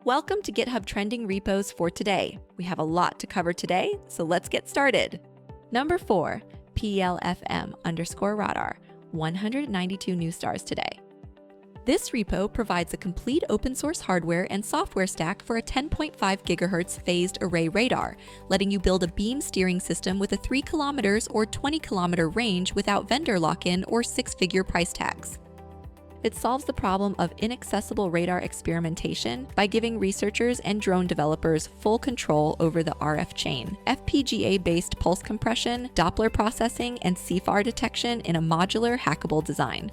Welcome to GitHub Trending Repos for today. We have a lot to cover today, so let's get started. Number 4, PLFM_radar, 192 new stars today. This repo provides a complete open source hardware and software stack for a 10.5 GHz phased array radar, letting you build a beam steering system with a 3 km or 20 km range without vendor lock-in or 6-figure price tags. It solves the problem of inaccessible radar experimentation by giving researchers and drone developers full control over the RF chain, FPGA-based pulse compression, Doppler processing, and CFAR detection in a modular, hackable design.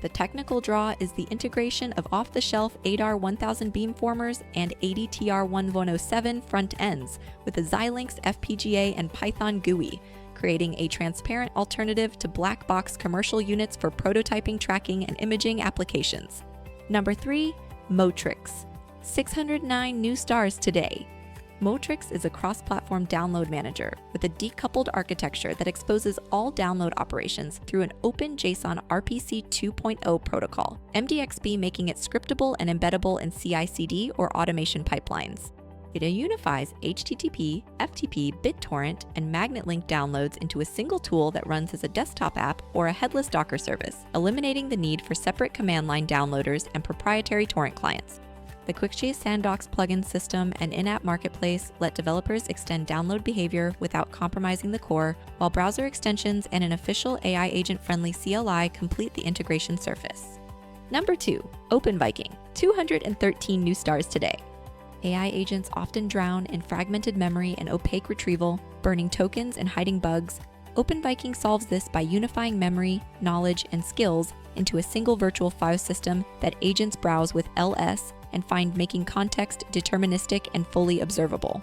The technical draw is the integration of off-the-shelf ADAR 1000 beamformers and ADTR1107 front ends with a Xilinx FPGA and Python GUI, creating a transparent alternative to black box commercial units for prototyping, tracking, and imaging applications. Number 3, Motrix. 609 new stars today. Motrix is a cross-platform download manager with a decoupled architecture that exposes all download operations through an open JSON RPC 2.0 protocol, MDXB making it scriptable and embeddable in CI/CD or automation pipelines. It unifies HTTP, FTP, BitTorrent, and magnet-link downloads into a single tool that runs as a desktop app or a headless Docker service, eliminating the need for separate command line downloaders and proprietary torrent clients. The QuickChase Sandbox plugin system and in-app marketplace let developers extend download behavior without compromising the core, while browser extensions and an official AI agent-friendly CLI complete the integration surface. Number 2, OpenViking. 213 new stars today. AI agents often drown in fragmented memory and opaque retrieval, burning tokens and hiding bugs. OpenViking solves this by unifying memory, knowledge, and skills into a single virtual file system that agents browse with ls and find, making context deterministic and fully observable.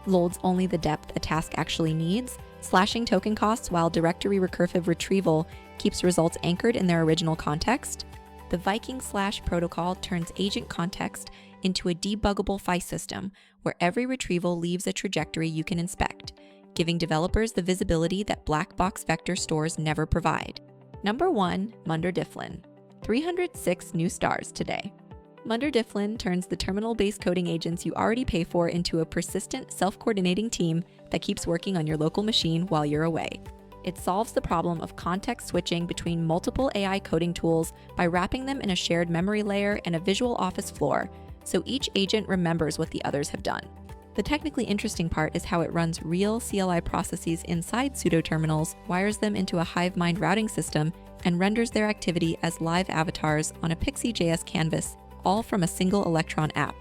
Loads only the depth a task actually needs, slashing token costs while directory recursive retrieval keeps results anchored in their original context. The Viking Slash protocol turns agent context into a debuggable file system where every retrieval leaves a trajectory you can inspect, giving developers the visibility that black box vector stores never provide. Number 1, munder-difflin. 306 new stars today. Munder-difflin turns the terminal-based coding agents you already pay for into a persistent, self-coordinating team that keeps working on your local machine while you're away. It solves the problem of context switching between multiple AI coding tools by wrapping them in a shared memory layer and a visual office floor, so each agent remembers what the others have done. The technically interesting part is how it runs real CLI processes inside pseudo-terminals, wires them into a Hivemind routing system, and renders their activity as live avatars on a Pixie.js canvas, all from a single Electron app.